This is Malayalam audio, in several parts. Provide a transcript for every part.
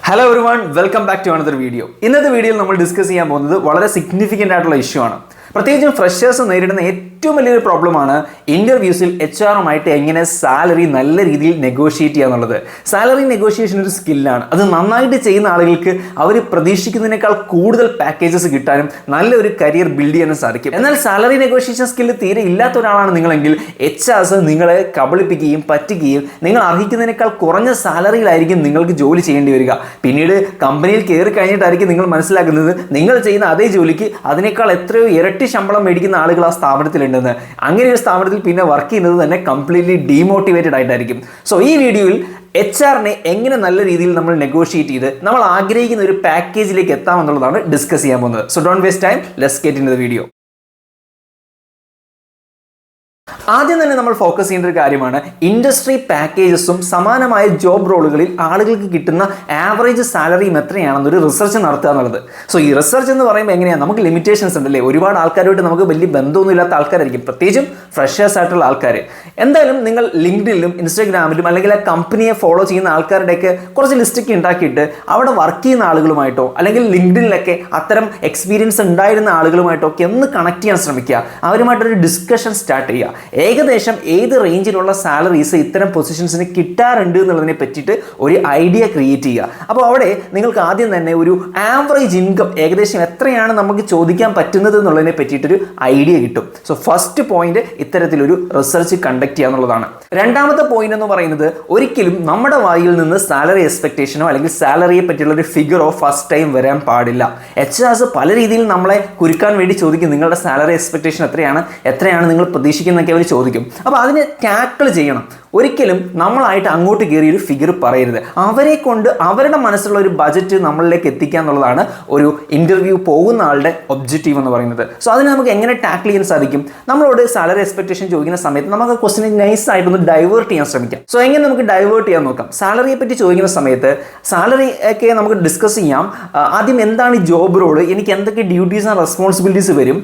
Hello everyone, welcome back to another video. ഇന്നത്തെ വീഡിയോയിൽ നമ്മൾ ഡിസ്കസ് ചെയ്യാൻ പോകുന്നത് വളരെ സിഗ്നിഫിക്കൻ്റ് ആയിട്ടുള്ള ഇഷ്യൂ ആണ്. പ്രത്യേകിച്ചും ഫ്രഷേഴ്സ് നേരിടുന്ന ഏറ്റവും വലിയൊരു പ്രോബ്ലമാണ് ഇന്റർവ്യൂസിൽ HR-ഉമായിട്ട് എങ്ങനെ സാലറി നല്ല രീതിയിൽ നെഗോഷിയേറ്റ് ചെയ്യുക എന്നുള്ളത്. സാലറി നെഗോഷിയേഷൻ ഒരു സ്കില്ലാണ്. അത് നന്നായിട്ട് ചെയ്യുന്ന ആളുകൾക്ക് അവർ പ്രതീക്ഷിക്കുന്നതിനേക്കാൾ കൂടുതൽ പാക്കേജസ് കിട്ടാനും നല്ലൊരു കരിയർ ബിൽഡ് ചെയ്യാനും സാധിക്കും. എന്നാൽ സാലറി നെഗോഷിയേഷൻ സ്കില്ല് തീരെ ഇല്ലാത്ത ഒരാളാണ് നിങ്ങളെങ്കിൽ HRs നിങ്ങളെ കബളിപ്പിക്കുകയും പറ്റുകയും നിങ്ങൾ അർഹിക്കുന്നതിനേക്കാൾ കുറഞ്ഞ സാലറിയിലായിരിക്കും നിങ്ങൾക്ക് ജോലി ചെയ്യേണ്ടി വരിക. പിന്നീട് കമ്പനിയിൽ കയറി കഴിഞ്ഞിട്ടായിരിക്കും നിങ്ങൾ മനസ്സിലാക്കുന്നത് നിങ്ങൾ ചെയ്യുന്ന അതേ ജോലിക്ക് അതിനേക്കാൾ എത്രയോ ഇരട്ടി ശമ്പളം മേടിക്കുന്ന ആളുകൾ ആ സ്ഥാപനത്തിലുണ്ടെന്ന്. അങ്ങനെ ഒരു സ്ഥാപനത്തിൽ പിന്നെ വർക്ക് ചെയ്യുന്നത് തന്നെ കംപ്ലീറ്റ്ലി ഡീമോട്ടിവേറ്റഡ് ആയിട്ടായിരിക്കും. സോ ഈ വീഡിയോയിൽ HR-നെ എങ്ങനെ നല്ല രീതിയിൽ നമ്മൾ നെഗോഷിയേറ്റ് ചെയ്ത് നമ്മൾ ആഗ്രഹിക്കുന്ന ഒരു പാക്കേജിലേക്ക് എത്താമെന്നുള്ളതാണ് ഡിസ്കസ് ചെയ്യാൻ പോകുന്നത്. So don't waste time, let's get in the video. ആദ്യം തന്നെ നമ്മൾ ഫോക്കസ് ചെയ്യേണ്ട ഒരു കാര്യമാണ് ഇൻഡസ്ട്രി പാക്കേജസും സമാനമായ ജോബ് റോളുകളിൽ ആളുകൾക്ക് കിട്ടുന്ന ആവറേജ് സാലറിയും എത്രയാണെന്നൊരു റിസർച്ച് നടത്തുക എന്നുള്ളത്. സോ ഈ റിസർച്ച് എന്ന് പറയുമ്പോൾ എങ്ങനെയാണ്, നമുക്ക് ലിമിറ്റേഷൻസ് ഉണ്ടല്ലേ, ഒരുപാട് ആൾക്കാരുമായിട്ട് നമുക്ക് വലിയ ബന്ധമൊന്നും ഇല്ലാത്ത ആൾക്കാരായിരിക്കും, പ്രത്യേകിച്ചും ഫ്രഷേഴ്സ് ആയിട്ടുള്ള ആൾക്കാർ. എന്തായാലും നിങ്ങൾ ലിങ്ക്ഡിനിലും ഇൻസ്റ്റാഗ്രാമിലും അല്ലെങ്കിൽ ആ കമ്പനിയെ ഫോളോ ചെയ്യുന്ന ആൾക്കാരുടെയൊക്കെ കുറച്ച് ലിസ്റ്റൊക്കെ ഉണ്ടാക്കിയിട്ട് അവിടെ വർക്ക് ചെയ്യുന്ന ആളുകളുമായിട്ടോ അല്ലെങ്കിൽ ലിങ്ക്ഡിനിലൊക്കെ അത്തരം എക്സ്പീരിയൻസ് ഉണ്ടായിരുന്ന ആളുകളുമായിട്ടോ ഒക്കെ ഒന്ന് കണക്ട് ചെയ്യാൻ ശ്രമിക്കുക. അവരുമായിട്ടൊരു ഡിസ്കഷൻ സ്റ്റാർട്ട് ചെയ്യുക. ഏകദേശം ഏത് റേഞ്ചിലുള്ള സാലറീസ് ഇത്തരം പൊസിഷൻസിന് കിട്ടാറുണ്ട് എന്നുള്ളതിനെ പറ്റിയിട്ട് ഒരു ഐഡിയ ക്രിയേറ്റ് ചെയ്യുക. അപ്പോൾ അവിടെ നിങ്ങൾക്ക് ആദ്യം തന്നെ ഒരു ആവറേജ് ഇൻകം ഏകദേശം എത്രയാണ് നമുക്ക് ചോദിക്കാൻ പറ്റുന്നത് എന്നുള്ളതിനെ പറ്റിയിട്ടൊരു ഐഡിയ കിട്ടും. സോ ഫസ്റ്റ് പോയിന്റ് ഇത്തരത്തിലൊരു റിസർച്ച് കണ്ടക്ട് ചെയ്യുക എന്നുള്ളതാണ്. രണ്ടാമത്തെ പോയിന്റ് എന്ന് പറയുന്നത് ഒരിക്കലും നമ്മുടെ വായിൽ നിന്ന് സാലറി എക്സ്പെക്ടേഷനോ അല്ലെങ്കിൽ സാലറിയെ പറ്റിയുള്ള ഒരു ഫിഗറോ ഫസ്റ്റ് ടൈം വരാൻ പാടില്ല. HRs പല രീതിയിൽ നമ്മളെ കുരുക്കാൻ വേണ്ടി ചോദിക്കും, നിങ്ങളുടെ സാലറി എക്സ്പെക്ടേഷൻ എത്രയാണ് നിങ്ങൾ പ്രതീക്ഷിക്കുന്നതൊക്കെ അവർ ചോദിക്കും. അപ്പോൾ അതിനെ ടാക്കിൾ ചെയ്യണം. ഒരിക്കലും നമ്മളായിട്ട് അങ്ങോട്ട് കയറി ഒരു ഫിഗർ പറയരുത്. അവരെ കൊണ്ട് അവരുടെ മനസ്സിലുള്ള ഒരു ബജറ്റ് നമ്മളിലേക്ക് എത്തിക്കുക എന്നുള്ളതാണ് ഒരു ഇൻ്റർവ്യൂ പോകുന്ന ആളുടെ ഒബ്ജക്റ്റീവ് എന്ന് പറയുന്നത്. സോ അതിന് നമുക്ക് എങ്ങനെ ടാക്കിൾ ചെയ്യാൻ സാധിക്കും? നമ്മളോട് സാലറി എക്സ്പെക്ടേഷൻ ചോദിക്കുന്ന സമയത്ത് നമുക്ക് ക്വസ്റ്റിനെ നൈസായിട്ടൊന്ന് ഡൈവേർട്ട് ചെയ്യാൻ ശ്രമിക്കാം. സോ എങ്ങനെ നമുക്ക് ഡൈവേർട്ട് ചെയ്യാൻ നോക്കാം? സാലറിയെ പറ്റി ചോദിക്കുന്ന സമയത്ത് സാലറി ഒക്കെ നമുക്ക് ഡിസ്കസ് ചെയ്യാം. ആദ്യം എന്താണ് ഈ ജോബ് റോള്, എനിക്ക് എന്തൊക്കെ ഡ്യൂട്ടീസ് ആൻഡ് റെസ്പോൺസിബിലിറ്റീസ് വരും,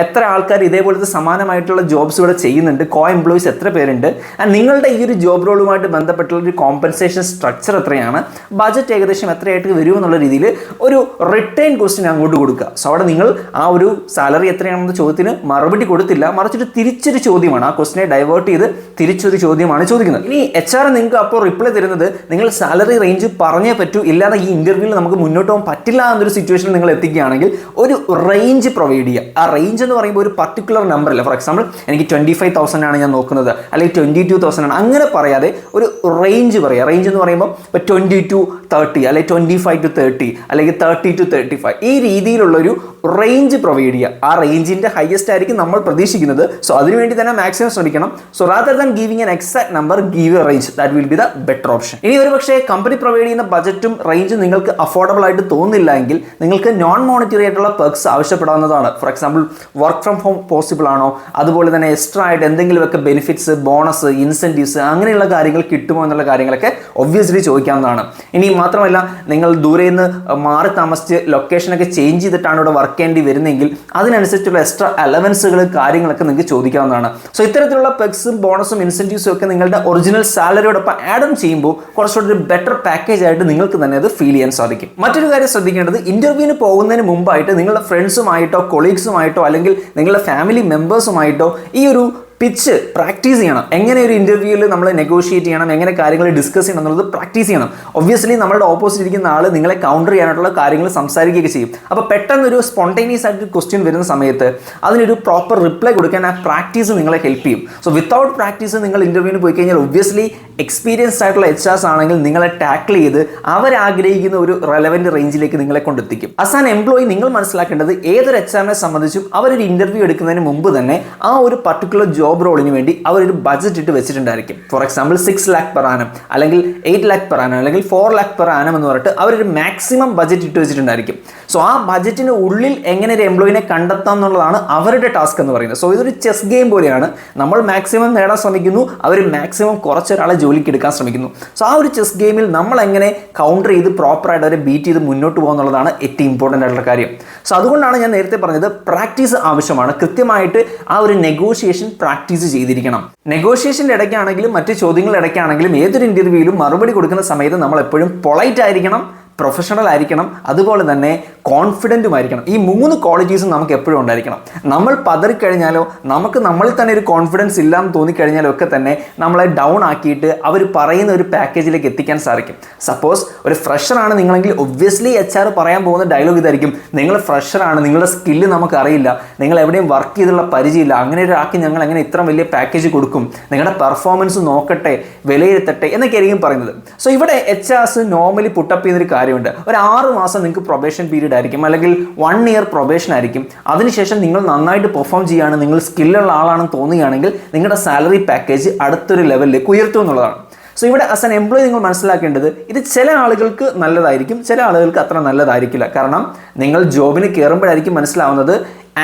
എത്ര ആൾക്കാർ ഇതേപോലത്തെ സമാനമായിട്ടുള്ള ജോബ്സ് ഇവിടെ ചെയ്യുന്നുണ്ട്, എംപ്ലോയീസ് എത്ര പേരുണ്ട്, നിങ്ങളുടെ ഈ ഒരു ജോബ് റോളുമായിട്ട് ബന്ധപ്പെട്ടുള്ള ഒരു കോമ്പൻസേഷൻ സ്ട്രക്ചർ എത്രയാണ്, ബജറ്റ് ഏകദേശം എത്രയായിട്ട് വരുമെന്നുള്ള രീതിയിൽ ഒരു റിട്ടേൺ ക്വസ്റ്റ്യൻ അങ്ങോട്ട് കൊടുക്കുക. സോ അവിടെ നിങ്ങൾ ആ ഒരു സാലറി എത്രയാണെന്ന ചോദ്യത്തിന് മറുപടി കൊടുത്തില്ല, മറിച്ചൊരു തിരിച്ചൊരു ചോദ്യമാണ്, ആ ക്വസ്റ്റിനെ ഡൈവേർട്ട് ചെയ്ത് തിരിച്ചൊരു ചോദ്യമാണ് ചോദിക്കുന്നത്. ഇനി HR നിങ്ങൾക്ക് അപ്പോൾ റിപ്ലൈ തരുന്നത് നിങ്ങൾ സാലറി റേഞ്ച് പറഞ്ഞേ പറ്റൂ, ഇല്ലാതെ ഈ ഇന്റർവ്യൂവിൽ നമുക്ക് മുന്നോട്ട് പോകാൻ പറ്റില്ല എന്നൊരു സിറ്റുവേഷനിൽ നിങ്ങൾ എത്തിക്കുകയാണെങ്കിൽ ഒരു റേഞ്ച് പ്രൊവൈഡ് ചെയ്യുക. ആ റേഞ്ച് എന്ന് പറയുമ്പോൾ ഒരു പർട്ടിക്കുലർ നമ്പർ അല്ല. ഫോർ എക്സാമ്പിൾ എനിക്ക് 25,000 ആണ് ഞാൻ നോക്കുന്നത്, അല്ലെങ്കിൽ 22,000 ആണ്, അങ്ങനെ പറയാതെ ഒരു റേഞ്ച് പറയുക. റേഞ്ച് എന്ന് പറയുമ്പോൾ ഇപ്പോൾ 20 to 30 അല്ലെങ്കിൽ 25 to 30 അല്ലെങ്കിൽ 30 to 35 ഈ രീതിയിലുള്ളൊരു റേഞ്ച് പ്രൊവൈഡ് ചെയ്യുക. ആ റേഞ്ചിൻ്റെ ഹയസ്റ്റ് ആയിരിക്കും നമ്മൾ പ്രതീക്ഷിക്കുന്നത്. സോ അതിനുവേണ്ടി തന്നെ മാക്സിമം ശ്രമിക്കണം. So rather than giving an exact number, give A range. That will be the better option. ഇനി ഒരു പക്ഷേ കമ്പനി പ്രൊവൈഡ് ചെയ്യുന്ന ബജറ്റും റേഞ്ചും നിങ്ങൾക്ക് അഫോർഡബിൾ ആയിട്ട് തോന്നുന്നില്ല എങ്കിൽ നിങ്ങൾക്ക് നോൺ മോണിറ്ററി ആയിട്ടുള്ള പെർക്സ് ആവശ്യപ്പെടാവുന്നതാണ്. For example work from home possible ആണോ, അതുപോലെ തന്നെ എക്സ്ട്രാ ആയിട്ട് എന്തെങ്കിലുമൊക്കെ ബെനിഫിറ്റ്സ്, ബോണസ്, ഇൻസെൻറ്റീവ്സ് അങ്ങനെയുള്ള കാര്യങ്ങൾ കിട്ടുമോ എന്നുള്ള കാര്യങ്ങളൊക്കെ ഒബ്വിയസ്ലി ചോദിക്കാവുന്നതാണ്. ഇനി മാത്രമല്ല നിങ്ങൾ ദൂരെ നിന്ന് മാറി താമസിച്ച് ലൊക്കേഷനൊക്കെ ചേഞ്ച് ചെയ്തിട്ടാണ് ഇവിടെ വർക്ക് ചെയ്യേണ്ടി വരുന്നതെങ്കിൽ അതിനനുസരിച്ചുള്ള എക്സ്ട്രാ അലവൻസുകൾ കാര്യങ്ങളൊക്കെ നിങ്ങൾക്ക് ചോദിക്കാവുന്നതാണ്. സോ ഇത്തരത്തിലുള്ള പെക്സും ബോണസും ഇൻസെൻറ്റീവ്സും ഒക്കെ നിങ്ങളുടെ ഒറിജിനൽ സാലറിയോടൊപ്പം ആഡ് ഓൺ ചെയ്യുമ്പോൾ കുറച്ചുകൂടി ഒരു ബെറ്റർ പാക്കേജ് ആയിട്ട് നിങ്ങൾക്ക് തന്നെ അത് ഫീൽ ചെയ്യാൻ സാധിക്കും. മറ്റൊരു കാര്യം ശ്രദ്ധിക്കേണ്ടത്, ഇന്റർവ്യൂവിന് പോകുന്നതിന് മുമ്പായിട്ട് നിങ്ങളുടെ ഫ്രണ്ട്സുമായിട്ടോ കൊളീഗ്സുമായിട്ടോ അല്ലെങ്കിൽ നിങ്ങളുടെ ഫാമിലി മെമ്പേഴ്സുമായിട്ടോ ഈ ഒരു പിച്ച് പ്രാക്ടീസ് ചെയ്യണം. എങ്ങനെ ഒരു ഇൻ്റർവ്യൂവിൽ നമ്മൾ നെഗോഷിയേറ്റ് ചെയ്യണം, എങ്ങനെ കാര്യങ്ങൾ ഡിസ്കസ് ചെയ്യണം എന്നുള്ളത് പ്രാക്ടീസ് ചെയ്യണം. ഒബ്വിയസ്ലി നമ്മളുടെ ഓപ്പോസിറ്റ് ഇരിക്കുന്ന ആൾ നിങ്ങളെ കൗണ്ടർ ചെയ്യാനായിട്ടുള്ള കാര്യങ്ങൾ സംസാരിക്കുകയൊക്കെ ചെയ്യും. അപ്പോൾ പെട്ടെന്നൊരു സ്പോണ്ടേനിയസ് ആയിട്ട് ക്വസ്റ്റ്യൻ വരുന്ന സമയത്ത് അതിനൊരു പ്രോപ്പർ റിപ്ലൈ കൊടുക്കാൻ ആ പ്രാക്ടീസ് നിങ്ങളെ ഹെൽപ്പ് ചെയ്യും. സോ വിത്തൗട്ട് പ്രാക്ടീസ് നിങ്ങൾ ഇൻ്റർവ്യൂവിന് പോയി കഴിഞ്ഞാൽ ഒബ്വിയസ്ലി എക്സ്പീരിയൻസ്ഡ് ആയിട്ടുള്ള HRs ആണെങ്കിൽ നിങ്ങളെ ടാക്കിൾ ചെയ്ത് അവരാഗ്രഹിക്കുന്ന ഒരു റെലവൻറ്റ് റേഞ്ചിലേക്ക് നിങ്ങളെ കൊണ്ടെത്തിക്കും. ആസ് ആൻ എംപ്ലോയി നിങ്ങൾ മനസ്സിലാക്കേണ്ടത് ഏതൊരു HR-നെ സംബന്ധിച്ചും അവരൊരു ഇൻ്റർവ്യൂ എടുക്കുന്നതിന് മുമ്പ് തന്നെ ആ ഒരു പർട്ടിക്കുലർ ജോബ് റോളിന് വേണ്ടി അവരൊരു ബജറ്റ് ഇട്ട് വെച്ചിട്ടുണ്ടായിരിക്കും. For example 6 lakh per annum അല്ലെങ്കിൽ 8 lakh per annum അല്ലെങ്കിൽ 4 lakh per annum എന്ന് പറഞ്ഞിട്ട് അവരൊരു മാക്സിമം ബജറ്റ് ഇട്ട് വെച്ചിട്ടുണ്ടായിരിക്കും. സോ ആ ബജറ്റിന് ഉള്ളിൽ എങ്ങനെ ഒരു എംപ്ലോയിനെ കണ്ടെത്താം എന്നുള്ളതാണ് അവരുടെ ടാസ്ക് എന്ന് പറയുന്നത്. സോ ഇതൊരു ചെസ് ഗെയിം പോലെയാണ്. നമ്മൾ മാക്സിമം നേടാൻ ശ്രമിക്കുന്നു, അവർ മാക്സിമം കുറച്ചൊരാളെ ജോലിക്ക് എടുക്കാൻ ശ്രമിക്കുന്നു. സോ ആ ഒരു ചെസ് ഗെയിമിൽ നമ്മൾ എങ്ങനെ കൗണ്ടർ ചെയ്ത് പ്രോപ്പറായിട്ട് അവരെ ബീറ്റ് ചെയ്ത് മുന്നോട്ട് പോകുക എന്നുള്ളതാണ് ഏറ്റവും ഇമ്പോർട്ടൻ്റ് ആയിട്ടുള്ള കാര്യം. സോ അതുകൊണ്ടാണ് ഞാൻ നേരത്തെ പറഞ്ഞത് പ്രാക്ടീസ് ആവശ്യമാണ്. കൃത്യമായിട്ട് ആ ഒരു നെഗോഷിയേഷൻ പ്രാക്ടീസ് ചെയ്തിരിക്കണം. നെഗോഷിയേഷൻ്റെ ഇടയ്ക്കാണെങ്കിലും മറ്റ് ചോദ്യങ്ങളുടെ ഇടയ്ക്കാണെങ്കിലും ഏതൊരു ഇൻ്റർവ്യൂവിലും മറുപടി കൊടുക്കുന്ന സമയത്ത് നമ്മൾ എപ്പോഴും പൊളൈറ്റ് ആയിരിക്കണം, പ്രൊഫഷണൽ ആയിരിക്കണം, അതുപോലെ തന്നെ കോൺഫിഡൻറ്റും ആയിരിക്കണം. ഈ 3 ക്വാളിറ്റീസും നമുക്ക് എപ്പോഴും ഉണ്ടായിരിക്കണം. നമ്മൾ പതറിക്കഴിഞ്ഞാലോ നമുക്ക് നമ്മളിൽ തന്നെ ഒരു കോൺഫിഡൻസ് ഇല്ലാന്ന് തോന്നിക്കഴിഞ്ഞാലോ ഒക്കെ തന്നെ നമ്മളെ ഡൗൺ ആക്കിയിട്ട് അവർ പറയുന്ന ഒരു പാക്കേജിലേക്ക് എത്തിക്കാൻ സാധിക്കും. സപ്പോസ് ഒരു ഫ്രഷറാണ് നിങ്ങളെങ്കിൽ ഒബ്വിയസ്ലി HR പറയാൻ പോകുന്ന ഡയലോഗ് ഇതായിരിക്കും: നിങ്ങൾ ഫ്രഷറാണ്, നിങ്ങളുടെ സ്കില്ല് നമുക്കറിയില്ല, നിങ്ങൾ എവിടെയും വർക്ക് ചെയ്തുള്ള പരിചയമില്ല, അങ്ങനെ ഒരാൾക്ക് ഞങ്ങൾ എങ്ങനെ ഇത്ര വലിയ പാക്കേജ് കൊടുക്കും, നിങ്ങളുടെ പെർഫോമൻസ് നോക്കട്ടെ, വിലയിരുത്തട്ടെ എന്നൊക്കെ ആയിരിക്കും പറയുന്നത്. സോ ഇവിടെ HRs നോർമലി പുട്ടപ്പ് ചെയ്യുന്നൊരു കാര്യമുണ്ട്. ഒരു 6 മാസം നിങ്ങൾക്ക് പ്രൊബേഷൻ പീരീഡ് ആയിരിക്കും, അല്ലെങ്കിൽ 1 ഇയർ പ്രൊബേഷൻ ആയിരിക്കും. അതിനുശേഷം നിങ്ങൾ നന്നായിട്ട് പെർഫോം ചെയ്യുകയാണ്, നിങ്ങൾ സ്കില്ലുള്ള ആളാണെന്ന് തോന്നുകയാണെങ്കിൽ നിങ്ങളുടെ സാലറി പാക്കേജ് അടുത്തൊരു ലെവലിലേക്ക് ഉയർത്തും എന്നുള്ളതാണ്. സോ ഇവിടെ ആസ് എൻ എംപ്ലോയി നിങ്ങൾ മനസ്സിലാക്കേണ്ടത്, ഇത് ചില ആളുകൾക്ക് നല്ലതായിരിക്കും, ചില ആളുകൾക്ക് അത്ര നല്ലതായിരിക്കില്ല. കാരണം നിങ്ങൾ ജോബിന് കയറുമ്പോഴായിരിക്കും മനസ്സിലാവുന്നത്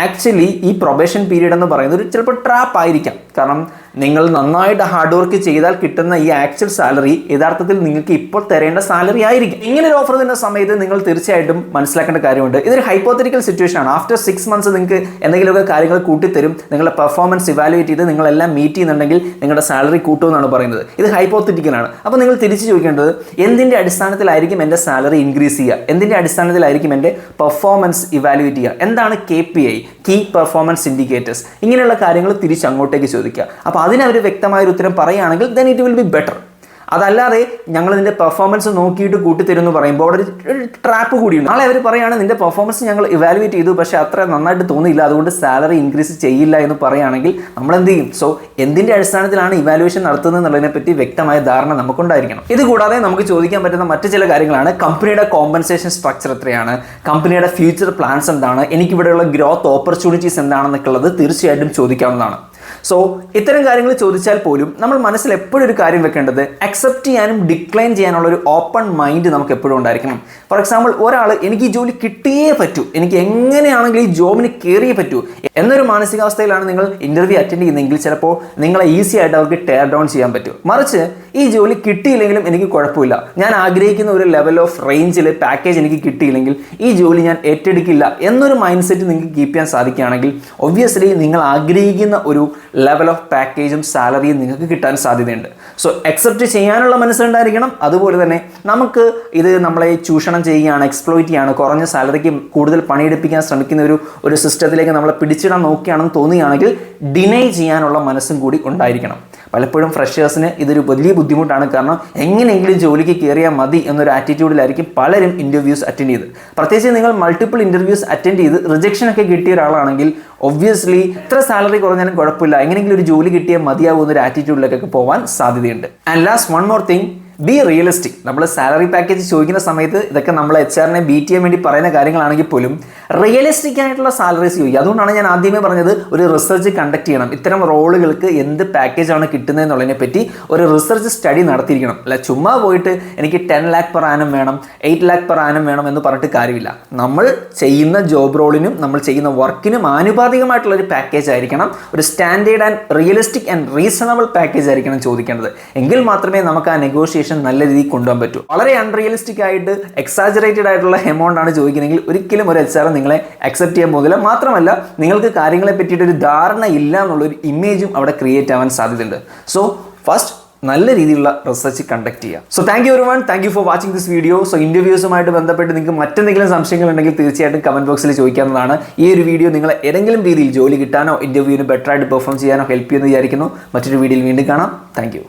ആക്ച്വലി ഈ പ്രൊബേഷൻ പീരീഡ് എന്ന് പറയുന്നത് ഒരു ചിലപ്പോൾ ട്രാപ്പ് ആയിരിക്കാം. കാരണം നിങ്ങൾ നന്നായിട്ട് ഹാർഡ് വർക്ക് ചെയ്താൽ കിട്ടുന്ന ഈ ആക്ച്വൽ സാലറി യഥാർത്ഥത്തിൽ നിങ്ങൾക്ക് ഇപ്പോൾ തരേണ്ട സാലറി ആയിരിക്കും. ഇങ്ങനെ ഒരു ഓഫർ തരുന്ന സമയത്ത് നിങ്ങൾ തീർച്ചയായിട്ടും മനസ്സിലാക്കേണ്ട കാര്യമുണ്ട്, ഇതൊരു ഹൈപ്പോത്തറ്റിക്കൽ സിറ്റുവേഷൻ ആണ്. ആഫ്റ്റർ 6 മന്ത്സ് നിങ്ങൾക്ക് എന്തെങ്കിലുമൊക്കെ കാര്യങ്ങൾ കൂട്ടിത്തരും, നിങ്ങളുടെ പെർഫോമൻസ് ഇവാലുവേറ്റ് ചെയ്ത് നിങ്ങളെല്ലാം മീറ്റ് ചെയ്യുന്നുണ്ടെങ്കിൽ നിങ്ങളുടെ സാലറി കൂട്ടുമെന്നാണ് പറയുന്നത്. ഇത് ഹൈപ്പോത്തറ്റിക്കലാണ്. അപ്പോൾ നിങ്ങൾ തിരിച്ച് ചോദിക്കേണ്ടത്, എന്തിൻ്റെ അടിസ്ഥാനത്തിലായിരിക്കും എൻ്റെ സാലറി ഇൻക്രീസ് ചെയ്യുക, എന്തിൻ്റെ അടിസ്ഥാനത്തിലായിരിക്കും എൻ്റെ പെർഫോമൻസ് ഇവാലുവേറ്റ് ചെയ്യുക, എന്താണ് KPI, കീ പെർഫോമൻസ് ഇൻഡിക്കേറ്റേഴ്സ്, ഇങ്ങനെയുള്ള കാര്യങ്ങൾ തിരിച്ച് അങ്ങോട്ടേക്ക് ചോദിക്കുക. അപ്പോൾ അതിനവർ വ്യക്തമായൊരു ഉത്തരം പറയുകയാണെങ്കിൽ then it will be better. അതല്ലാതെ ഞങ്ങൾ നിന്റെ പെർഫോമൻസ് നോക്കിയിട്ട് കൂട്ടിത്തരുമെന്ന് പറയുമ്പോൾ അവിടെ ഒരു ട്രാപ്പ് കൂടിയുണ്ട്. നാളെ അവർ പറയുകയാണ് നിന്റെ പെർഫോമൻസ് ഞങ്ങൾ ഇവാലുവേറ്റ് ചെയ്തു, പക്ഷേ അത്ര നന്നായിട്ട് തോന്നിയില്ല, അതുകൊണ്ട് സാലറി ഇൻക്രീസ് ചെയ്യില്ല എന്ന് പറയുകയാണെങ്കിൽ നമ്മൾ എന്ത് ചെയ്യും? സോ എന്തിൻ്റെ അടിസ്ഥാനത്തിലാണ് ഇവാലുവേഷൻ നടത്തുന്നത് എന്നുള്ളതിനെ പറ്റി വ്യക്തമായ ധാരണ നമുക്കുണ്ടായിരിക്കണം. ഇത് കൂടാതെ നമുക്ക് ചോദിക്കാൻ പറ്റുന്ന മറ്റു ചില കാര്യങ്ങളാണ്: കമ്പനിയുടെ കോമ്പൻസേഷൻ സ്ട്രക്ചർ എത്രയാണ്, കമ്പനിയുടെ ഫ്യൂച്ചർ പ്ലാൻസ് എന്താണ്, എനിക്കിവിടെയുള്ള ഗ്രോത്ത് ഓപ്പർച്യൂണിറ്റീസ് എന്താണെന്നൊക്കെ ഉള്ളത് തീർച്ചയായിട്ടും ചോദിക്കാവുന്നതാണ്. സോ ഇത്തരം കാര്യങ്ങൾ ചോദിച്ചാൽ പോലും നമ്മൾ മനസ്സിൽ എപ്പോഴും ഒരു കാര്യം വെക്കേണ്ടത്, അക്സെപ്റ്റ് ചെയ്യാനും ഡിക്ലൈൻ ചെയ്യാനുള്ള ഒരു ഓപ്പൺ മൈൻഡ് നമുക്ക് എപ്പോഴും ഉണ്ടായിരിക്കണം. ഫോർ എക്സാമ്പിൾ, ഒരാൾ എനിക്ക് ഈ ജോലി കിട്ടിയേ പറ്റൂ, എനിക്ക് എങ്ങനെയാണെങ്കിലും ഈ ജോബിന് കയറിയേ പറ്റൂ എന്നൊരു മാനസികാവസ്ഥയിലാണ് നിങ്ങൾ ഇൻ്റർവ്യൂ അറ്റൻഡ് ചെയ്യുന്നതെങ്കിൽ ചിലപ്പോൾ നിങ്ങളെ ഈസി ആയിട്ട് അവർക്ക് ടയർ ഡൗൺ ചെയ്യാൻ പറ്റും. മറിച്ച് ഈ ജോലി കിട്ടിയില്ലെങ്കിലും എനിക്ക് കുഴപ്പമില്ല, ഞാൻ ആഗ്രഹിക്കുന്ന ഒരു ലെവൽ ഓഫ് റേഞ്ചിൽ പാക്കേജ് എനിക്ക് കിട്ടിയില്ലെങ്കിൽ ഈ ജോലി ഞാൻ ഏറ്റെടുക്കില്ല എന്നൊരു മൈൻഡ് സെറ്റ് നിങ്ങൾക്ക് കീപ്പ് ചെയ്യാൻ സാധിക്കുകയാണെങ്കിൽ ഒബ്വിയസ്ലി നിങ്ങൾ ആഗ്രഹിക്കുന്ന ഒരു ലെവൽ ഓഫ് പാക്കേജും സാലറിയും നിങ്ങൾക്ക് കിട്ടാൻ സാധ്യതയുണ്ട്. സോ അക്സെപ്റ്റ് ചെയ്യാനുള്ള മനസ്സുണ്ടായിരിക്കണം. അതുപോലെ തന്നെ നമുക്ക് ഇത് നമ്മളെ ചൂഷണം ചെയ്യുകയാണ്, എക്സ്പ്ലോയിറ്റ് ചെയ്യുകയാണ്, കുറഞ്ഞ സാലറിക്ക് കൂടുതൽ പണിയെടുപ്പിക്കാൻ ശ്രമിക്കുന്ന ഒരു സിസ്റ്റത്തിലേക്ക് നമ്മളെ പിടിച്ചിടാൻ നോക്കുകയാണെന്ന് തോന്നുകയാണെങ്കിൽ ഡിനൈ ചെയ്യാനുള്ള മനസ്സും കൂടി ഉണ്ടായിരിക്കണം. പലപ്പോഴും ഫ്രഷേഴ്സിന് ഇതൊരു വലിയ ബുദ്ധിമുട്ടാണ്. കാരണം എങ്ങനെയെങ്കിലും ജോലിക്ക് കയറിയാൽ മതി എന്നൊരു ആറ്റിറ്റ്യൂഡിലായിരിക്കും പലരും ഇൻ്റർവ്യൂസ് അറ്റൻഡ് ചെയ്ത്. പ്രത്യേകിച്ച് നിങ്ങൾ മൾട്ടിപ്പിൾ ഇൻ്റർവ്യൂസ് അറ്റൻഡ് ചെയ്ത് റിജക്ഷൻ ഒക്കെ കിട്ടിയ ഒരാളാണെങ്കിൽ ഒബ്വിയസ്ലി എത്ര സാലറി കുറഞ്ഞാലും കുഴപ്പമില്ല, എങ്ങനെയെങ്കിലും ഒരു ജോലി കിട്ടിയാൽ മതിയാവുന്ന ഒരു ആറ്റിറ്റ്യൂഡിലേക്കൊക്കെ പോകാൻ സാധ്യതയുണ്ട്. And last one more thing, B realistic. നമ്മൾ സാലറി പാക്കേജ് ചോദിക്കുന്ന സമയത്ത് ഇതൊക്കെ നമ്മൾ HR-നെ ബീറ്റ് ചെയ്യാൻ വേണ്ടി പറയുന്ന കാര്യങ്ങളാണെങ്കിൽ പോലും റിയലിസ്റ്റിക് ആയിട്ടുള്ള സാലറീസ് ചോദിക്കുക. അതുകൊണ്ടാണ് ഞാൻ ആദ്യമേ പറഞ്ഞത് ഒരു റിസർച്ച് കണ്ടക്ട് ചെയ്യണം. ഇത്തരം റോളുകൾക്ക് എന്ത് പാക്കേജാണ് കിട്ടുന്നത് എന്നുള്ളതിനെ പറ്റി ഒരു റിസർച്ച് സ്റ്റഡി നടത്തിയിരിക്കണം. അല്ല ചുമ്മാ പോയിട്ട് എനിക്ക് 10 lakh per annum വേണം, 8 lakh per annum വേണം എന്ന് പറഞ്ഞിട്ട് കാര്യമില്ല. നമ്മൾ ചെയ്യുന്ന ജോബ് റോളിനും നമ്മൾ ചെയ്യുന്ന വർക്കിനും ആനുപാതികമായിട്ടുള്ള ഒരു പാക്കേജ് ആയിരിക്കണം, ഒരു standard and realistic and reasonable package ആയിരിക്കണം ചോദിക്കേണ്ടത്. എങ്കിൽ മാത്രമേ നമുക്ക് ആ നെഗോഷിയേഷൻ നല്ല രീതിയിൽ കൊണ്ടുപോകാൻ പറ്റൂ. വളരെ അൺറിയലിസ്റ്റിക് ആയിട്ട് എക്സാജറേറ്റഡ് ആയിട്ടുള്ള എമൗണ്ട് ആണ് ചോദിക്കുന്നതെങ്കിൽ ഒരിക്കലും ഒരു HR നിങ്ങളെ അക്സെപ്റ്റ് ചെയ്യാൻ പോകുന്നില്ല. മാത്രമല്ല നിങ്ങൾക്ക് കാര്യങ്ങളെ പറ്റിയിട്ട് ഒരു ധാരണ ഇല്ല എന്നുള്ളൊരു ഇമേജും അവിടെ ക്രിയേറ്റ് ആവാൻ സാധ്യതയുണ്ട്. സോ ഫസ്റ്റ് നല്ല രീതിയിലുള്ള റിസർച്ച് കണ്ടക്ട് ചെയ്യുക. So thank you everyone, thank you for watching this video. So ഇൻ്റർവ്യൂസുമായിട്ട് ബന്ധപ്പെട്ട് നിങ്ങൾക്ക് മറ്റെന്തെങ്കിലും സംശയങ്ങൾ ഉണ്ടെങ്കിൽ തീർച്ചയായിട്ടും കമൻറ്റ് ബോക്സിൽ ചോദിക്കാവുന്നതാണ്. ഈ ഒരു വീഡിയോ നിങ്ങളെ ഏതെങ്കിലും രീതിയിൽ ജോലി കിട്ടാനോ ഇൻ്റർവ്യൂവിന് ബെറ്റർ ആയിട്ട് പെർഫോം ചെയ്യാനോ ഹെൽപ്പ് ചെയ്യുമെന്ന് വിചാരിക്കുന്നു. മറ്റൊരു വീഡിയോയിൽ വീണ്ടും കാണാം. Thank you.